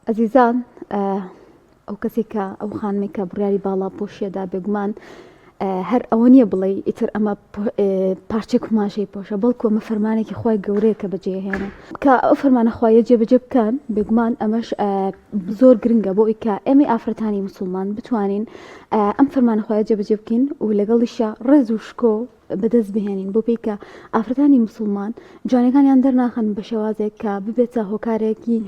ئەزیزان ئەو کەسێک کە ئەو خانمێک کە بڕیاری باڵا پۆشیەدا بێگومان هەر ئەوە نییە بڵێ ئیتر ئەمە پارچێک کوماشەی پۆشە بەڵکو ئەمە فەرمانێکی خۆی گەورەیە کە بەجێهێنێ کە ئەو فەرمانە خۆیە جێبەجێ بکەن بێگومان ئەمەش زۆر گرنگە بۆ ئیکە ئێمە ئافرەتانی مسلمان بتوانین ئەم فەرمانە خۆیە جێبەجێ بکەین و لەگەڵیشە ڕێز و شکۆ بەدەست بهێنین بۆ پێیکە ئافرەتانی مسلمان جوانەکانیان دەرناخن بە شێوازێک کە ببێتە هۆکارێکی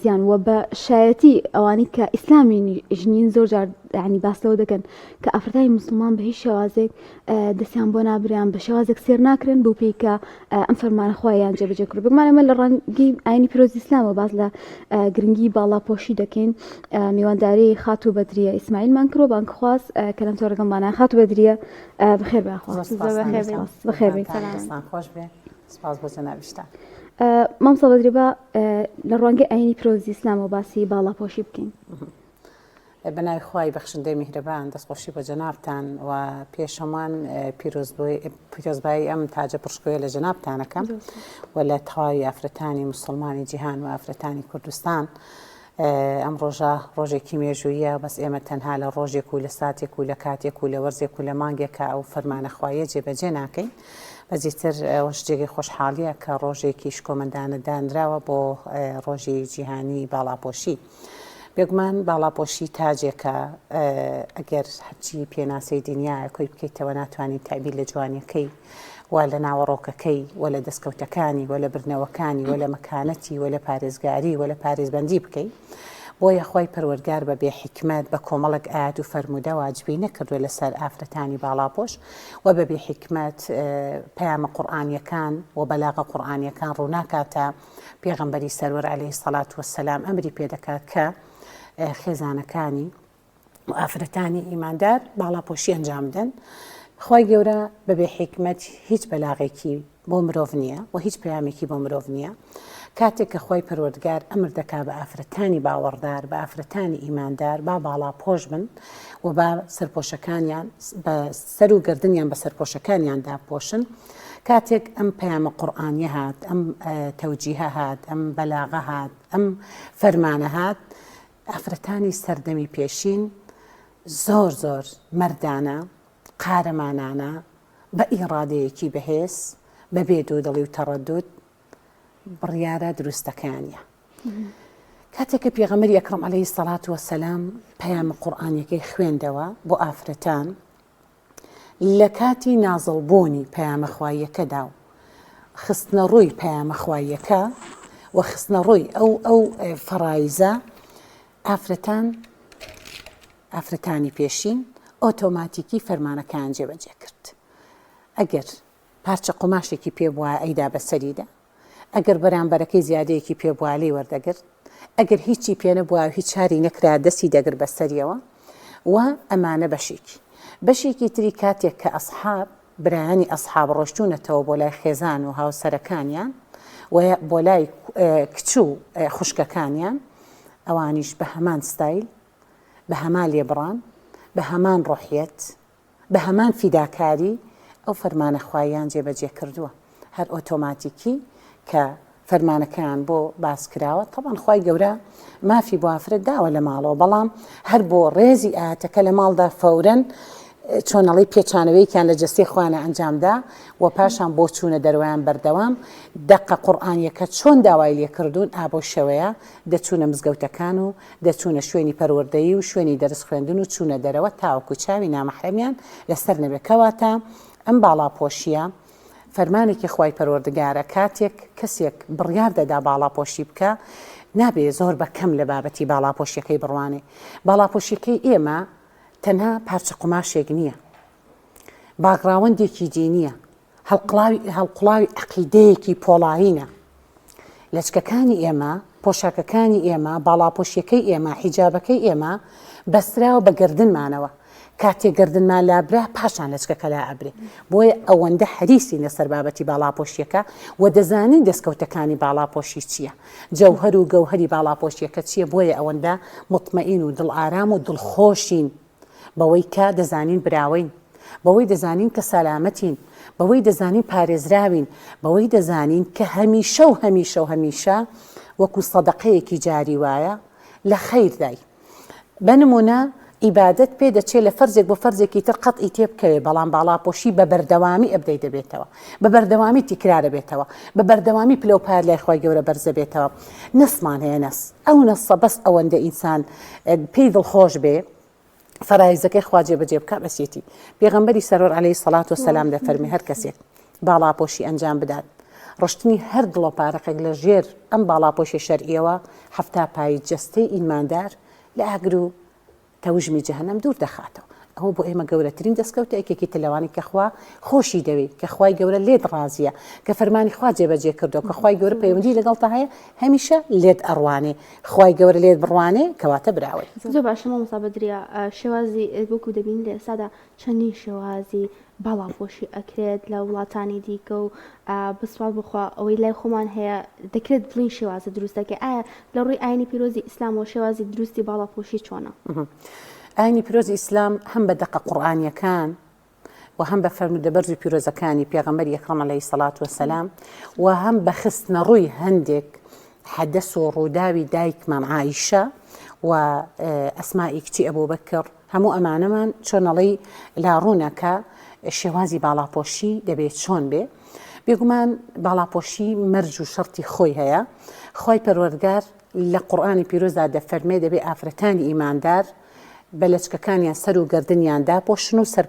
زیانوە بە شایەتی ئەوانی کە ئیسلامی ژنین زۆر جار ینی باسەوە دەکەن کە ئافرەتانی مسلمان بە هیچ شێوازێک دەستیان بۆ نابریان بە شێوازێک سێر ناکرن بۆ پێیکە ئەم فەرمانە خۆیان جێبەجێ کرد بگمانەمە لە ڕەنگی ئاینی پیرۆزی ئیسلامە باز لە گرنگی باڵاپۆشی دەکەین میوانداری خات و بەدریە ئیسماعیلمان کرۆ بانک خواست کە لەم تۆڕگەمانە خات و بەدریە بەخێر باخواست بەخێر خۆش بێ سپاس بۆ جەنابیشتان مامسە بەدری بە لە ڕەنگی ئاینی پیرۆزی ئیسلامە باسی باڵاپۆشی بکەین بەناوی خوای بەخشندەی میهرەبان دەستخۆشی بە جەنابتان و پێشەمان پیرۆزبایی ئەم تاجە پڕشکۆیە لە جەنابتانەکەم و لە تەواوی ئافرەتانی مسلمانی جیهان و ئافرەتانی کوردستان ئەم ڕۆژە ڕۆژێکی مێژوویە بەس ئێمە تەنها لە ڕۆژێک و لە ساتێک و لە کاتێک و لە وەرزێک و لە مانگێکە ئەو فەرمانە خوایە جێبەجێ ناکەین بەزیتر شتێکی خۆشحاڵیە کە ڕۆژێکی شکۆمەندانە دانراوە بۆ ڕۆژی جیهانی باڵاپۆشی بێگومان باڵاپۆشی تاجێکە ئەگەر هەرچی پێناسەی دنیاە کۆی بکەیتەوە ناتوانین تابیر لە جوانیەکەی و لە ناوەڕۆکەکەی و لە دەستکەوتەکانی و لە برنەوەکانی و لە مەکانەتی و لە پارێزگاری و لە پارێزبەندی بکەیت بۆیە خۆی پەروەردگار بە بێحیکمەت بە کۆمەڵک ئاەت و فەرموودە واجبی نەکردووە لەسەر ئافرەتانی باڵاپۆش و بە بێحیکمەت پەیامە قورئانیەکان و بەلاغە قورئانیەکان ڕووناکاتە پێغەمبەری سەرور عەلەیهی سەڵات وەسەلام ئەمری پێدەکات کە خێزانەکانی و ئافرەتانی ئیماندار باڵاپۆشی ئەنجام بدەن خی گەورە بەبێ حکمت هیچ بەلاغێکی بۆ مرۆڤ نییە و هیچ پەیامێکی بۆ مرۆڤ نییە کاتێک کە خۆی پەروەردگار ئەمر دەکا بە ئافرەتانی باوەڕدار بە ئافرەتانی ئیماندار با باڵاپۆش بن و بە سەرپۆشەکانیان بە سەر و گردنیان بە سەرپۆشەکانیان داپۆشن کاتێک ئەم پەیامە قورئانیە هات ئەم تەوجیهە هات ئەم بەلاغە هات ئەم فەرمانە هات ئافرەتانی سەردەمی پێشین زۆر زۆر مەردانە قارەمانانە بە ئیرادەیەکی بەهێز بە بێدوودڵی و تەڕەدود بڕیارە دروستەکانیە کاتێککە پێغەمبەری ئەکرەم عەلەیهی سەڵات وەسەلام پەیامە قورئانیەکەی خوێندەوە بۆ ئافرەتان لە کاتی نازڵبوونی پەیامە خواییەکەدا و خستنە ڕووی پەیامە خواییەکە و خستنە ڕووی ئەو فەرایزە ئافرەتانی پێشین ئۆتۆماتیکی فەرمانەکان جێبەجێ کرد ئەگەر پارچە قوماشێکی پێ بووە ئەیدا بەسەریدا ئەگەر بەرامبەرەکەی زیادەیەکی پێ بووە لێی وەردەگرت ئەگەر هیچی پێ نەبووە هیچ چاری نەکرا دەستی دەگرت بەسەریەوە و ئەمانە بەشێکی تری کاتێک کە ئەسحاب برایانی ئەسحاب ڕۆشتوونەتەوە بۆ لای خێزان و هاوسەرەکانیان و بۆ لای کچ و خوشکەکانیان ئەوانیش بە هەمان ستایل بە هەمان لێبڕان بە هەمان ڕۆحیەت بە هەمان فیداکاری ئەو فەرمانە خواییان جێبەجێ کردووە هەر ئۆتۆماتیکی کە فەرمانەکان بۆ باسکراوە تەبەن خوای گەورە مافی بۆ ئافرەت داوە لە ماڵەوە بەڵام هەر بۆ ڕێزی ئاەتەکە لە ماڵدا فەورەن چۆنەڵی پێچانەوەیکیان لە جەستەی خوانە ئەنجامدا و پاشان بۆ چوونە دەروایان بەردەوام دەقە قورئانیەکە چۆن داوای لێکردوون ئابۆ شەوەیە دەچوونە مزگەوتەکان و دەچوونە شوێنی پەروەردەیی و شوێنی دەرس خوێندن و چوونە دەرەوە تاوەکو چاوی نامەحرەمیان لەسەر نەبێکەواتە ئەم باڵاپۆشیە فەرمانێکی خوای پەروەردگارە کاتێک کەسێک بڕیار دەدا باڵاپۆشی بکە نابێ زۆر بە کەم لە بابەتی باڵاپۆشیەکەی بڕوانێ باڵاپۆشیەکەی ئێمە تەنها پارچە قوماشێک نییە باگراوەندێکی دینیە هەڵقڵاوی عەقیدەیەکی پۆڵاوینە لەچکەکانی ئێمە پۆشاکەکانی ئێمە باڵاپۆشیەکەی ئێمە حیجابەکەی ئێمە بەستراوە بە گردنمانەوە کاتێک گردنمان لابرا پاشان لەچکەکە لا ئەبرێ بۆیە ئەوەندە حەریسی لەسەر بابەتی باڵاپۆشیەکە و دەزانین دەستکەوتەکانی باڵاپۆشی چییە جەوهەر و گەوهەری باڵاپۆشیەکە چییە بۆیە ئەوەندە مطمئین و دڵئارام و دڵخۆشین بەوەی کە دەزانین براوین بەوەی دەزانین کە سەلامەتین بەوەی دەزانین پارێزراوین بەوەی دەزانین کە هەمیشە و هەمیشە و هەمیشە وەکو سەدەقەیەکی جاری وایە لە خەیر دای بنمونە ئیبادەت پێ دەچێت لە فەرزێک بۆ فەرزێکی تر قەت ئیتێ بکەوێ بەڵام باڵاپۆشی بە بەردەوامی ئەبدەی دەبێتەوە بە بەردەوامی تیکرارە بێتەوە بە بەردەوامی پلەپار لای خۆی گەورە بەرزە بێتەوە نەسمان هەیە نەس ئەو نەسە بەس ئەوەندە ئینسان پێی دڵخۆش بێ فەرایزەکەی خواجێ بەجێ بکە بەسێتی پێغەمبەری سەرۆر عەلەیهی سەڵات وسەلام دەفەرمێ هەر کەسێک باڵاپۆشی ئەنجام بدات ڕشتنی هەر دڵۆپارەقێک لە ژێر ئەم باڵاپۆشی شەرعیەوە هەفتا پای جەستەی ئیماندار لە ئاگر و تەوژمی جەهەنەم دوور دەخاتەوە ئەوە بۆ ئێمە گەورەترین دەستکەوتە یەکێکی تلەوانی کە خوا خۆشی دەوێت کە خوای گەورە لێت ڕازیە کە فەرمانی خوا جێبەجێ کردو کە خوای گەورە پەیوەندی لەگەڵتە هەیە هەمیشە لێت ئەڕوانێ خوای گەورە لێت بڕوانێ کەواتە براوێ زۆر باشە مامۆستا بەدریا شێوازی وەکو دەبین لە ئێستادا چەندین شێوازی باڵاپۆشی ئەکرێت لە وڵاتانی دیکە و بسوال بخوا ئەوەی لای خۆمان هەیە دەکرێت بڵین شێوازە دروستەکە ئایا لە ڕووی ئاینی پیرۆزی ئیسلام و شێوازی دروستی باڵاپۆشی چۆنە؟ ئاینی پیرۆزی ئیسلام هەم بە دەقە قورئانیەکان و هەم بە فەرمودەبەرزی پیرۆزەکانی پێغەمبەری ئەکرەم عەلەیهی سەڵات وەسەلام و هەم بە خستنە ڕووی هەندێک حەدەث و ڕووداوی دایکمان عایشە و ئەسمائی کچی ئەبوبەکر هەموو ئەمانەمان چۆنەڵی لاڕوونەکە شێوازی باڵاپۆشی دەبێت چۆن بێ بێگومان باڵاپۆشی مەرج و شەرتی خۆی هەیە خۆی پەروەردگار لە قورئانی پیرۆزدا دەفەرمێ دەبێ ئافرەتانی ئیماندار بەلەچکەکانیان سەر و گردنیاندا پۆشن و سەر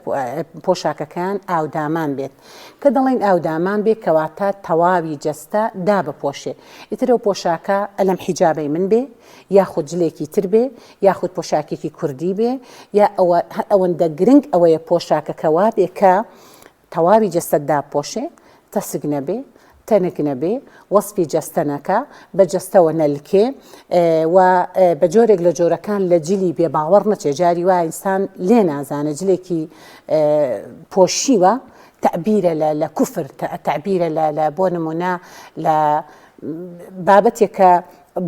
پۆشاکەکان ئاودامان بێت کە دەڵێن ئاودامان بێت کەواتە تەواوی جەستە دا بپۆشێ ئیترەوە پۆشاکە ئەلەم حیجابەی من بێ یاخود جلێکی تر بێ یاخود پۆشاکێکی کوردی بێ یا ئەوەندە گرنگ ئەوەیە پۆشاکەکەوا بێ کە تەواوی جەستەدا پۆشێ تەسک نەبێ تەنک نەبێ وەسپی جەستەنەکە بە جەستەوە نەلکێ و بە جۆرێک لە جۆرەکان لە جلی بێ باوەڕ نەچێ جاری وای ئینسان لێ نازانە جلێکی پۆشیوە تەعبیرە لە کوفر تەعبیرە لە بۆ نمونە لە بابەتێکە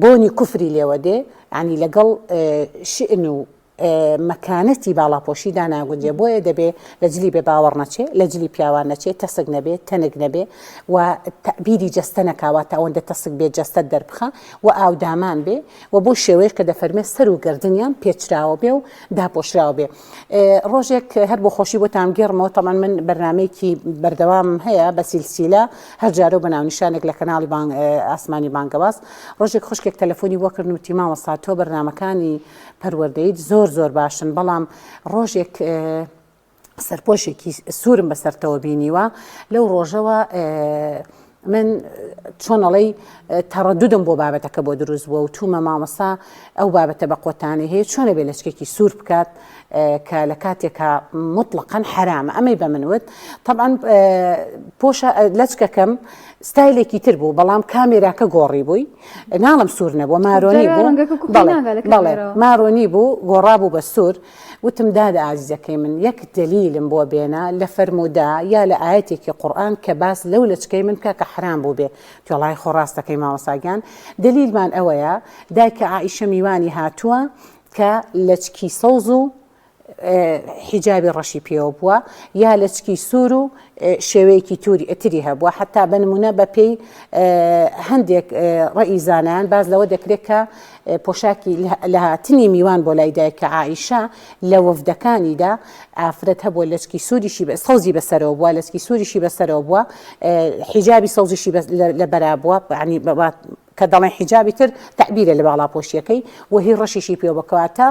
بۆنی کوفری لێوە دێ ینی لەگەڵ شئن و مەکانەتی باڵاپۆشیدا ناگونجێ بۆیە دەبێ لە جلی بێ باوەڕ نەچێ لە جلی پیاوان نەچێت تەسک نەبێت تەنک نەبێ و تەعبیری جەستە نەکاواتە ئەوەندە تەسک بێت جەستە دەربخە و ئاودامان بێ و بۆ شێوەیەش کە دەفەرمێت سەر و گردنیان پێچراوە بێ و داپۆشراوە بێ ڕۆژێک هەر بۆ خۆشی بۆ تامگەڕمەوە تەمان من بەرنامەیەکی بەردەوام هەیە بە سیلسیلە هەر جارە بە ناونیشانێک لە کەناڵی ئاسمانی بانگەواز ڕۆژێک خوشکێک تەلەفۆنی بۆ کردن وتی مامۆستا تۆ بەرنامەکانی پەروەردەیت زۆر باشن بەڵام ڕۆژێک سەرپۆشێکی سوورم بەسەرتەوە بینیوە لەو ڕۆژەوە من چۆنەڵی تەڕەدودم بۆ بابەتەکە بۆ دروست بووە و تومە مامۆستا ئەو بابەتە بە قۆتانە هەیە چۆنە بێ لەچکێکی سوور بکات کە لە کاتێکە مطلقاً حرامە ئەمەی بە منوت طبعاً پۆشە لەچکەکەم ستایلێکی تر بوو بەڵام کامێراکە گۆڕی بووی ناڵم سوور نەبووە مارۆنی بوو مارۆنی بوو گۆڕا بوو بە سوور وتم دادە ئازیزەکەی من یەک دلیلم بۆ بێنە لە فەرمودا یا لە ئاەتێکی قورئان کە باس لەو لەچکەی من کە حرام بوو بێ تۆڵای خۆڕاستەکەی مامۆستاگیان دلیلمان ئەوەیە دایکە عائیشە میوانی هاتووە کە لەچکی سەوز و حیجابی ڕەشی پێوە بووە یا لەچکی سوور و شێوەیەکی تری هەبووە حتا بنمونە بە پێی هەندێک ڕەئی زانایان باز لەوە دەکرێت کە پۆشاکی لە هاتنی میوان بۆ لای دایکە عائیشە لە وەفدەکانیدا ئافرەت هەبووە لەچکی سووریشی سەوزی بەسەرەوە بووە لەچکی سووریشی بەسەرەوە بووە حیجابی سەوزیشی لە بەرا بووە کە دەڵێن حیجابی تر تەعبیرە لە باڵاپۆشیەکەی و هی ڕەشیشی پێوە بکەواتە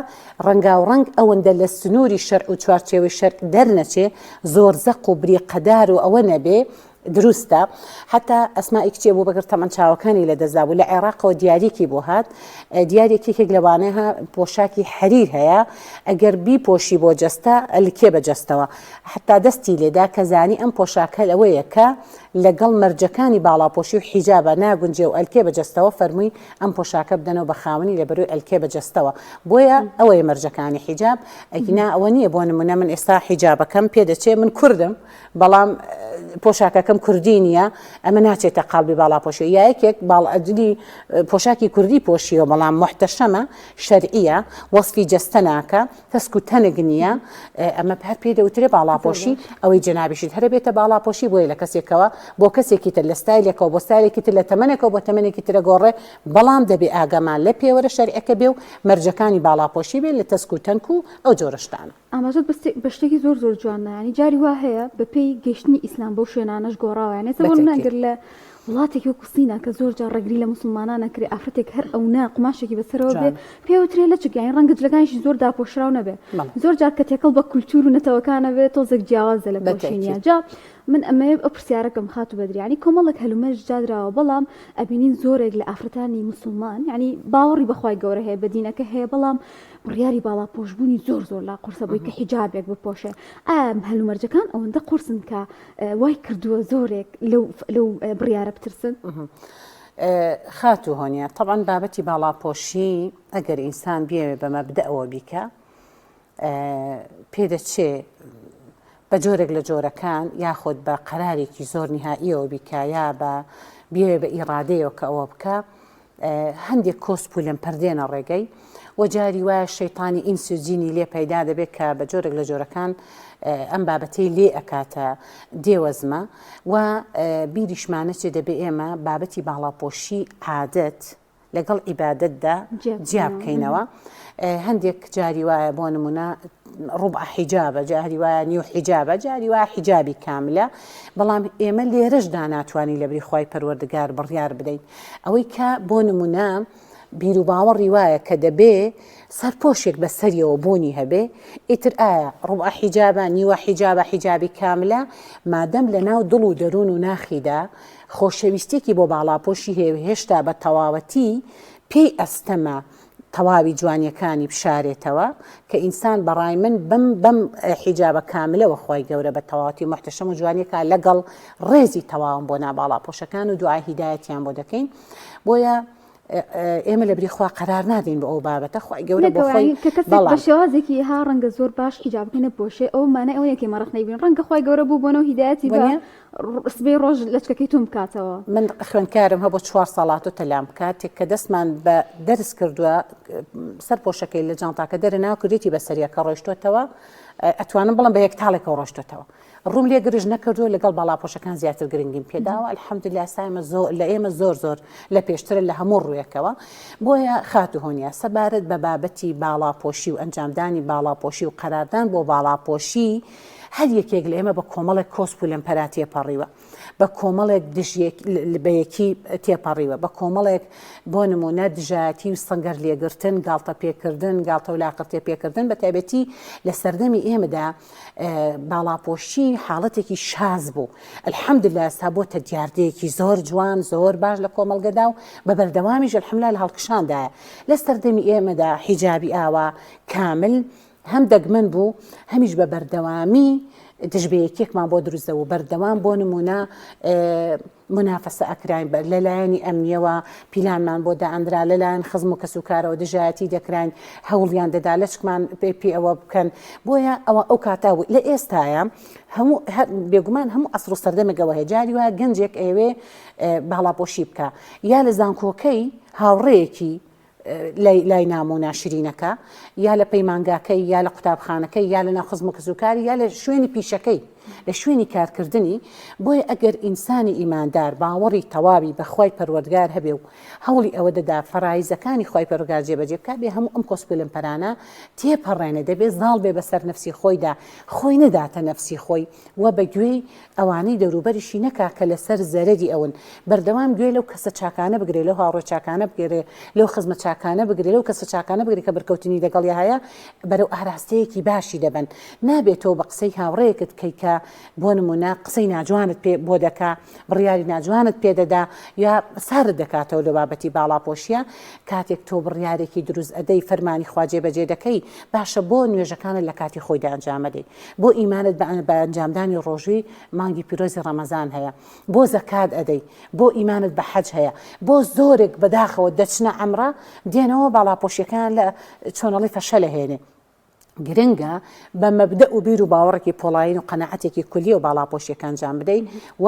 ڕەنگاوڕەنگ ئەوەندە لە سنووری شەرع و چوارچێوەی شەرع دەرنەچێ زۆر زەق و بریقەدار و ئەوە نەبێ دروستە حتا ئەسمائی کچی ئەبوبەکر تەمەن چاوەکانی لە دەزدا بوو لە عێراقەوە دیارێکی بۆ هات دیارێکێک لەوانەیە پۆشاکی حەریر هەیە ئەگەر بیپۆشی بۆ جەستە ئەلکێ بە جەستەوە حتا دەستی لێدا کە زانی ئەم پۆشاکە لەوەیە کە لەگەڵ مەرجەکانی باڵاپۆشی و حیجابە ناگونجێ و ئەلکێ بە جەستەوە فەرمووی ئەم پۆشاکە بدەنەوە بە خاوەنی لە بەروی ئەلکێ بە جەستەوە بۆیە ئەوەیە مەرجەکانی حیجاب ئەگینا ئەوە نییە بۆ نمونە من ئێستا حیجابەکەم پێدەچێ من کوردم بەڵام پۆشاکەکە پۆشاکم کوردی نییە ئەمە ناچێتە قاڵبی باڵاپۆشی یا یەکێک باڵئەجلی پۆشاکی کوردی پۆشیەوە بەڵام محتەشەمە شەرعیە وەسفی جەستە ناکە تەسک و تەنگ نییە ئەمە هەر پێ دەوترێ باڵاپۆشی ئەوەی جەنابیشت هەرە بێتە باڵاپۆشی بۆیە لە کەسێکەوە بۆ کەسێکی تر لە ستایلێکەوە بۆ ستایلێکی تر لە تەمەنێکەوە بۆ تەمەنێکی ترە گۆڕێ بەڵام دەبێ ئاگەمان لە پێوەرە شەرعەکە بێ و مەرجەکانی باڵاپۆشی بێ لە تەسک و تەنک و ئەو جۆرەشتانە ئاماژەت بە شتێکی زۆر زۆر جوانە جاری وا هەیە بە پێی گەشتنی ئیسلام بۆ شوێنانەش گۆڕاویانێت نەگر لە وڵاتێکی وەکو سینە کە زۆر جار ڕێگری لە مسلمانانە کرێ ئافرەتێک هەر ئەو نا قماشێکی بەسەرەوە بێ پێوترێ لە چگەین ڕەنگە جلەکانیشی زۆر داپۆشراو نەبێ زۆر جار کە تێکەڵ بە کولتور و نەتەوەکانە بێت تۆزێک جیاوازە لە پۆشینە جا من ئەمە ئەو پرسیارەکەم خاتو بەدریانی کۆمەڵک هەلومەش جادراوە بەڵام ئەبینین زۆرێک لە ئافرەتانی مسلمان ینی باوەڕی بەخوای گەورە هەیە بەدینەکە هەیە بەڵام بڕیاری باڵاپۆشبوونی زۆر زۆر لا قورسە بۆی کە حیجابێک بپۆشێ ئەم هەلومەرجەکان ئەوەندە قورسن کە وای کردووە زۆرێک لەو بڕیارە بترسن خاتو هۆنیە طبعا بابەتی باڵاپۆشی ئەگەر ئینسان بێوێ بە مەبدەئەوە بیکە پێدەچێ بە جۆرێک لە جۆرەکان یاخود بە قەرارێکی زۆر نهائیەوە بیکە یا بە بێوێ بە ئیرادەیەوە کە ئەوە بکە هەندێک کۆسپولم پەردێنە ڕێگەی و جاری وایە شەیطانی ئینس و جینی لێ پەیدا دەبێت کە بە جۆرێک لە جۆرەکان ئەم بابەتەی لێ ئەکاتە دێوەزمە و بیریشمانە چێ دەبێ ئێمە بابەتی باڵاپۆشی عادەت لەگەڵ عیبادەتدا جیا بکەینەوە هەندێک جاری وایە بۆ نمونە ڕوبع حیجابە جاری وایە نیو حیجابە جاری وایە حیجابی کاملە بەڵام ئێمە لێرەشدا ناتوانین لە بری خوای پەروەردگار بڕیار بدەین ئەوەی کە بۆ نمونە بیر و باوەڕی وایە کە دەبێ سەرپۆشێک بە سەریەوە بوونی هەبێ ئیتر ئایا ڕوبع حیجابە نیوە حیجابە حیجابی کاملە مادەم لە ناو دڵ و دەروون و ناخیدا خۆشەویستێکی بۆ باڵاپۆشی هێشتا بە تەواوەتی پێی ئەستەمە تەواوی جوانیەکانی بشارێتەوە کە ئینسان بەڕای من بەم حیجابە کاملەوە خۆی گەورە بە تەواوەتی محتەشەم و جوانیەکە لەگەڵ ڕێزی تەواوم بۆ ناباڵاپۆشەکان و دوعای هیدایەتیان بۆ دەکەین بۆیە ئێمە لە بریخوا قرار نادین بە ئەو بابەتە خۆی گەورە بۆ خۆی بە شێوازێکی ها ڕەنگە زۆر باش حیجابکەی نەپۆشێ ئەو مانە ئەو یەکێ مەڕخ نەیبین ڕەنگە خۆی گەورە بوو بۆنەوە هیدایەتی بە سبەی ڕۆژ لەچکەکەی توم بکاتەوە من خوێنکارم هە بۆ 4 ساڵات و تەلام کاتێک کە دەستمان بە دەرس کردووە سەر پۆشەکەی لە جانتاکە دەرە ناوکردێتی بە سەریەکە ڕۆیشتۆتەوە ئەتوانم بڵم بە یەک تاڵێکەوە ڕۆشتۆتەوە ڕوم لێ گرژ نەکردو لەگەڵ باڵاپۆشەکان زیاتر گرنگیم پێداوە الحەمدوللا سایمە لە ئێمە زۆر زۆر لە پێشترە لە هەموو ڕوویەکەوە بۆیە خاتو هۆنیە سەبارەت بە بابەتی باڵاپۆشی و ئەنجامدانی باڵاپۆشی و قەراردان بۆ باڵاپۆشی هەر یەکێک لە ئێمە بە کۆمەڵێک کۆسپ و لەمپەرا تێپەڕیوە بە کۆمەڵێک بەیەکی تێپەڕیوە بە کۆمەڵێک بۆ نمونە دژایەتی و سەنگەر لێگرتن گاڵتە پێکردن گاڵتە و لاقرتێ پێکردن بە تایبەتی لە سەردەمی ئێمەدا باڵاپۆشی حاڵەتێکی شاز بوو الحەمدوللا ئێستا بۆتە دیاردەیەکی زۆر جوان زۆر باش لە کۆمەڵگەدا و بە بەردەوامیش الحەمدوللا لە هەڵکشاندایە لە سەردەمی ئێمەدا حیجابی ئاوا کامل هەم دەگمەن بوو هەمیش بە بەردەوامی دژبەیەکێکمان بۆ دروستە و بەردەوام بۆ نمونە منافەسە ئەکراین لەلایەنی ئەمنیەوە پیلانمان بۆ دائەندرا لەلایەن خزم و کەسوکارەوە دژایەتی دەکراین هەوڵیان دەدا لەچکمان پێ ئەوە بکەن بۆیە ئەوە ئەو کاتاوە لە ئێستاە هەموو بێگومان هەموو ئەسڕ و سەردەمێکەوە هەیە جاری وایە گەنجێک ئەوێ باڵاپۆشی بکە یا لە زانکۆکەی هاوڕێیەکی لای نامۆ ناشرینەکە یا لە پەیمانگاکەی یا لە قوتابخانەکەی یا لە ناوخزم و کەسوکاری یا لە شوێنی پیشەکەی لە شوێنی کارکردنی بۆیە ئەگەر ئینسانی ئیماندار باوەڕی تەواوی بە خوای پەروەردگار هەبێ و هەوڵی ئەوە دەدا فەرایزەکانی خوای پەروەردگار جێبەجێ بکات بێ هەموو ئەم کۆسپلمپەرانە تێپەڕێنە دەبێت زاڵ بێ بەسەر نەفسی خۆیدا خۆی نەداتە نەفسی خۆی و بە گوێی ئەوانەی دەوروبەریشی نەکا کە لەسەر زەرەری ئەون بەردەوام گوێ لەو کەسە چاکانە بگرێ لەو هاوڕێ چاکانە بگرێ لەو خزمەت چاکانە بگرێ لەو کەسە چاکانە بگرێ کە بەرکەوتنی لەگەڵ هەیە بەرەو ئاراستەیەکی باشی دەبن نابێتەوە بە قسەی هاوڕێیەکت کەیکە بۆ نمونە قسەی ناجوانت پێ بۆ دەکا بڕیاری ناجوانت پێدەدا یا سارت دەکاتەوە لە بابەتی باڵاپۆشیە کاتێک تۆ بڕیارێکی دروست ئەدەی فەرمانی خوا جێبەجێ دەکەی باشە بۆ نوێژەکانت لە کاتی خۆیدا ئەنجامەدەی بۆ ئیمانت بە ئەنجامدانی ڕۆژووی مانگی پیرۆزی ڕەمەزان هەیە بۆ زەکات ئەدەی بۆ ئیمانت بە حەج هەیە بۆ زۆرێک بەداخەوە دەچنە ئەمڕە دێنەوە باڵاپۆشیەکان لە چۆنەڵی فەشە لە هێنێ گرنگە بە مەبدە و بیر و باوەڕێکی پۆڵین و قەنەعەتێکی کولی و باڵاپۆشیەکانجان بدەیت و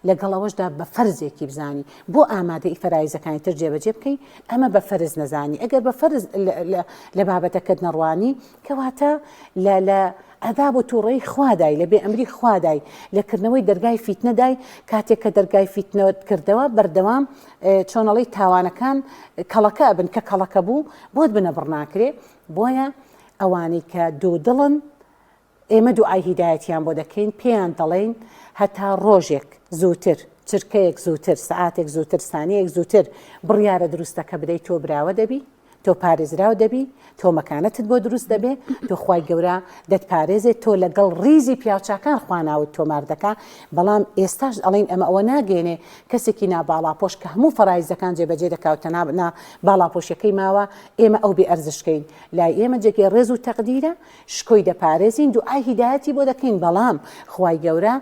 لەگەڵەوەشدا بە فەرزێکی بزانی بۆ ئامادەی فەرایزەکانی تر جێبەجێ بکەیت ئەمە بە فەرز نەزانی ئەگەر بە فەرز لە بابەتەکەت نەڕوانی کەواتە لە ئەدا بۆ تووڕێی خوادای لە بێ ئەمری خوادای لەکردنەوەی دەرگای فیتنەدای کاتێک کە دەرگای فیتنەوە کردەوە بەردەوام چۆنەڵی تاوانەکان کەڵەکە بن کە کەڵەکە بوو بۆت بنە بڕناکرێ بۆیە ئەوانەی کە دوودڵن ئێمە دوعای هیدایەتیان بۆ دەکەین پێیان دەڵێن هەتا ڕۆژێک زووتر چرکەیەک زووتر سعاتێک زووتر سانەیەک زووتر بڕیارە دروستەکە بدەیت تۆ براوە دەبی تۆ پارێزراو دەبی تۆ مەکانەتت بۆ دروست دەبێ تۆ خوای گەورە دەتپارێزێت تۆ لەگەڵ ڕیزی پیاوچاکان خواناوت تۆمار دەکا بەڵام ئێستاش ئەڵین ئەمە ئەوە ناگەێنێ کەسێکی ناباڵاپۆش کە هەموو فەرایزەکان جێبەجێ دەکاوتە باڵاپۆشەکەی ماوە ئێمە ئەو بێ ئەرزشکەین لای ئێمە جێگەی ڕێز و تەقدیرە شکۆی دەپارێزین دوعای هیدایەتی بۆ دەکەین بەڵام خوای گەورە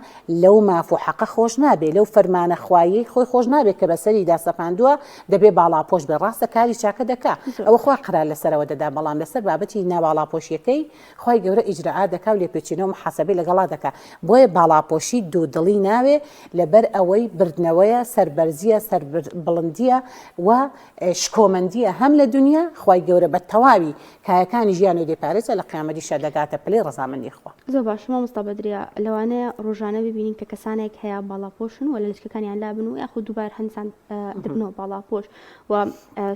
لەو ماف و حەقە خۆش نابێ لەو فەرمانە خوایی خۆی خۆش نابێت کە بەسەری داسەپاندووە دەبێ باڵاپۆش بێ ڕاستە کاری چاکە دەکا ئەوە خوا قرار لەسەرەوە دەدا بەڵام لەسەر بابەتی ناباڵاپۆشیەکەی خی گەورە ئیجرعات دەکا و لێ پێچینەوە حەسەبی لەگەڵا دەکا بۆیە باڵاپۆشی دوودڵی ناوێ لەبەر ئەوەی بردنەوەیە سەربەرزیە بڵندیە و شکۆمەندیە هەم لە دنیا خی گەورە بە تەواوی کایەکانی ژیانی دێپارێزە لە قیامەتی شە دەگاتە پلەی ڕەزامەندی خوا زۆر باش مامۆستا بەدریا لەوانەیە ڕۆژانە ببینین کە کەسانێک هەیە باڵاپۆشن و لە لچکەکانیان لابن و یاخود دووبار هەندسان دبنەوە باڵاپۆش و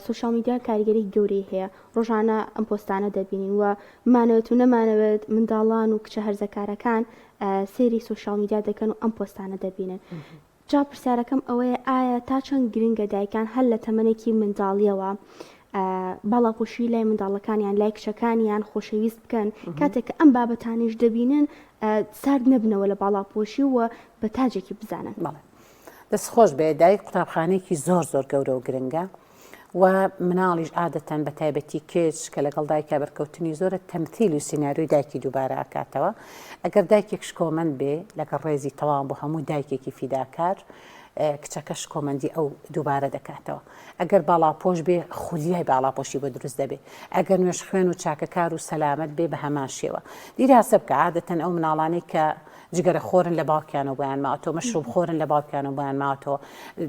سوشال میدیا کاریگەری گەورەی هەیە ڕۆژانە ئەم پۆستانە دەبینین و مانەوێت و نەمانەوێت منداڵان و کچە هەرزەکارەکان سێری سوشال میدیا دەکەن و ئەم پۆستانە دەبینن جا پرسیارەکەم ئەوەیە ئایا تا چەند گرنگە دایکان هەر لە تەمەنێکی منداڵیەوە باڵاپۆشی لای منداڵەکانیان لای کچەکانیان خۆشەویست بکەن کاتێک ئەم بابەتانیش دەبینن سارد نەبنەوە لە باڵاپۆشی و بە تاجێکی بزانن دەستخۆش بێ دایک قوتابخانەیەکی زۆر گەورە و گرنگە و مناڵیش عادەتەن بە تایبەتی کێچ کە لەگەڵ دایکە بەرکەوتنی زۆرە تەمتیل و سیناریۆی دایکی دووبارە ئاکاتەوە ئەگەر دایکێک شکۆمەند بێ لەگەڵ ڕێزی تەواو بۆ هەموو دایکێکی فیداکار کچەکە شکۆمەندی ئەو دووبارە دەکاتەوە ئەگەر باڵاپۆش بێ خولیای باڵاپۆشی بۆ دروست دەبێ ئەگەر نوێش خوێن و چاکەکار و سەلامەت بێ بە هەمان شێوە دیراسە بکە عادەتەن ئەو مناڵانەی کە جگەرە خۆرن لە باوکیانەوە بۆیان ماوەتەوە مەشروب خۆرن لە باوکیانەوە بۆیان ماوەتەوە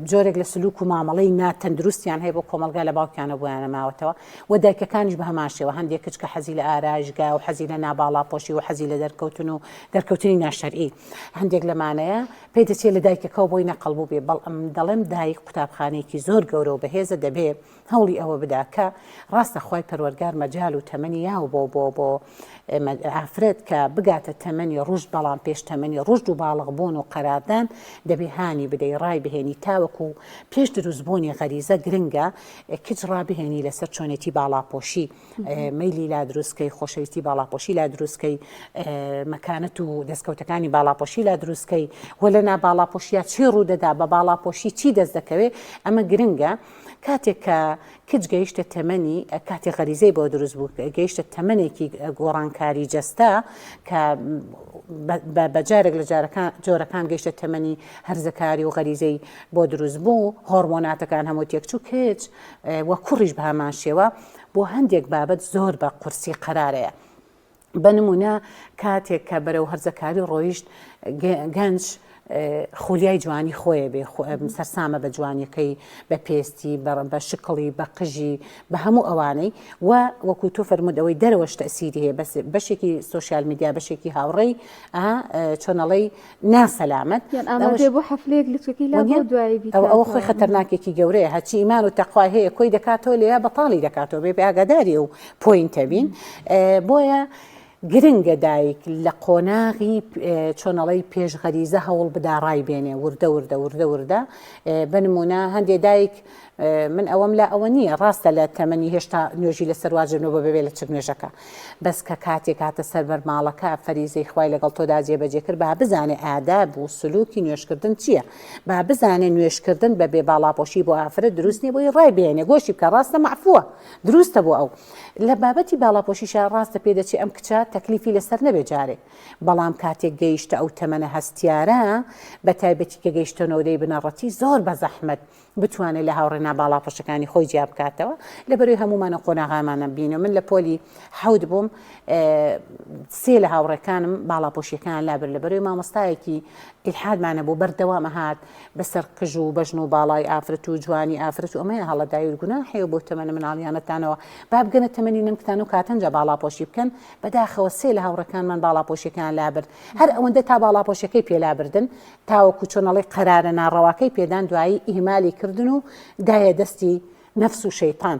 جۆرێک لە سلوک و مامەڵەی ناتەندروستیان هەیە بۆ کۆمەلگا لە باوکیانە بۆیانە ماوەتەوە و دایکەکانیش بە هەمان شێوە هەندێک کچ کە حەزی لە ئارایشگا و حەزی لە ناباڵاپۆشی و حەزی لە دەرکەوتن و دەرکەوتنی ناشەرعی هەندێک لەمانەیە پێی دەچێت لە دایکەکەەوە بۆی نەقەڵبوو بێ بەڵام دەڵێم دایک قوتابخانەیەکی زۆر گەورە و بەهێزە دەبێت هەوڵی ئەوە بدا کە ڕاستە خی پەروەرگار مەجال و تەمەنی یاو بۆ ئافرەت کە بگاتە تەمەنی ڕژد بەڵام پێش تەمەنی ڕژد و باڵغ بوون و قەراردان دەبێ هانی بدەی ڕای بهێنی تاوەکو پێش دروستبوونی غەریزە گرنگە کچ ڕابهێنی لەسەر چۆنێتی باڵاپۆشی مەیلی لا دروستکەی خۆشەویستی باڵاپۆشی لا دروستکەی مەکانەت و دەستکەوتەکانی باڵاپۆشی لا دروستکەی وە لە ناباڵاپۆشیە چی ڕوودەدا بە باڵاپۆشی چی دەست دەکەوێت ئەمە گرنگە کاتێک کە کچ گەیشتە تەمەنی کاتێک غەریزەی بۆ دروست بوو گەیشتە تەمەنێکی گۆڕانکاری جەستا کە بەجارێک لە جۆرەکان گەیشتە تەمەنی هەرزەکاری و غەریزەی بۆ دروست بوو هۆرمۆناتەکان هەموو تێکچوو کچ وە کوڕیش بە هەمان شێوە بۆ هەندێک بابەت زۆر بە قورسی قەرارەیە بە نمونە کاتێک کە بەرەو هەرزەکاری ڕۆیشت گەنج خولیای جوانی خۆیە بێ سەرسامە بە جوانیەکەی بە پێستی بە شکڵی بە قژی بە هەموو ئەوانەی و وەکو تۆ فەرمودەوەی دەرەوەش تەسیری هەیە بەشێکی سوۆشیال میدیا بەشێکی هاوڕێی چۆنەڵەی ناسەلامەت بۆ حەفلەیەک لچەکەی لا بۆ دوایی ئەوە خۆی خەتەرناکێکی گەورەیە هەچی ئیمان و تەقوای هەیە کۆی دەکاتەوە لێیا بەتاڵی دەکاتەوە بێ ئاگاداری و پۆینتە بین بۆیە گرنگە دایک لە قۆناغی چۆنەڵی پێشغەریزە هەوڵ بدا ڕای بێنێ وردە بنمونە هەندێک دایک من ئەوەم لا ئەوە نییە ڕاستە لە تەمەنی هێشتا نوێژی لە سەرواجبنەوە بەبێ لە چ نوێژەکە بەس کە کاتێک هاتە سەر بەرماڵەکە فەریزەی خوای لەگەڵ تۆدا جێبەجێ کرد با بزانێ ئاداب و سلوکی نوێشکردن چییە با بزانێ نوێشکردن بە بێ باڵاپۆشی بۆ ئافرەت دروست نیە بۆی ڕای بێنێ گۆشی بکە ڕاستە معفووە دروستە بۆ ئەو لە بابەتی باڵاپۆشیشە ڕاستە پێ دەچێت ئەم کچە تەکلیفی لەسەر نەبێ جارێ بەڵام کاتێک گەیشتە ئەو تەمەنە هەستیارە بە تایبەتی کە گەیشتنەوەی بنەڕەتی زۆر بە زەحمەت بتوانێت لە هاوڕێنا باڵاپۆشەکانی خۆی جیا بکاتەوە لەبەروی هەمومانە قۆناغامانە بینەوە من لە پۆلی حەوت بووم سێ لە هاوڕێکانم باڵاپۆشیەکان لابر لەبەروی مامۆستایەکی ئیلحادمانە بۆ بەردەوام هات بەسەر کژ و بەژن و باڵای ئافرەت و جوانی ئافرەت و ئەمەیە هەڵەدای و گوناحی بۆ تەمەنە مناڵیانەتانەوە با بگەنە تەمەنی نمکتان و کاتەنجە باڵاپۆشی بکەن بەداخەوە سێ لە هاوڕەکانمان باڵاپۆشیەکان لابرد هەر ئەوەندە تا باڵاپۆشەکەی پێلابردن تاوەکو چۆنەڵی قەرارە ناڕەواکەی پێدان دوایی ئیهمالی کردن و دایە دەستی نەفس و شەیطان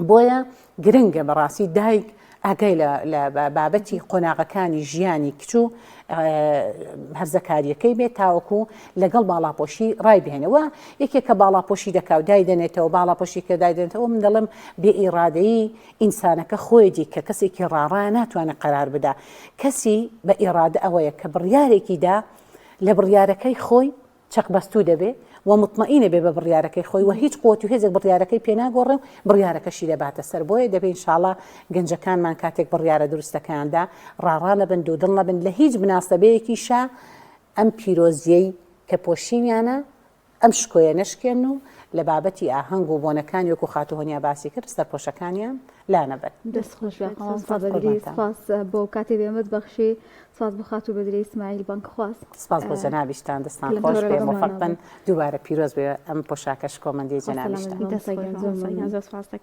بۆیە گرنگە بەڕاستی دایک ئاگای لە بابەتی قۆناغەکانی ژیانی کچوو هەرزەکاریەکەی بێت تاوەکو لەگەڵ باڵاپۆشی ڕای بهێنەوە یەکێک کە باڵاپۆشی دەکاو دای دێنێتەوە باڵاپۆشی کە دای دێنێتەوە من دەڵم بێ ئیرادەیی ئینسانەکە خۆیدی کە کەسێکی ڕاڕا ناتوانێت قەرار بدا کەسی بە ئیرادە ئەوەیە کە بڕیارێکیدا لە بڕیارەکەی خۆی چەقبەستوو دەبێ و مطمئینە بێ بە بڕیارەکەی خۆی و هیچ قوتی و هێزێک بڕیارەکەی پێناگۆڕێ و بڕیارەکەشی دەباتە سەر بۆیە دەبێ ئینشاڵڵا گەنجەکانمان کاتێک بڕیارە دروستەکاندا ڕاڕانە بن دوودڵ نەبن لە هیچ مناسبەیەکیشا ئەم پیرۆزیەی کە پۆشینیانە ئەم شکۆیە نەشکێن و لە بابەتی ئاهەنگ و بۆنەکانی وەکو خاتوهۆنیا باسی کرد سەرپۆشەکانیان لا نەبێت دەستخۆش سپاس بۆ کاتێ بێمت بەخشی سپاس بۆ خاتو بەدرێ ئیسماعیل بانکخواست سپاس بۆ جەنابیشتان دەستان خۆش بێ موفق بن دووبارە پیرۆز بێ ئەم پۆشاکەش کۆمەندی جەنابیشتان دەست سپاس دەکەین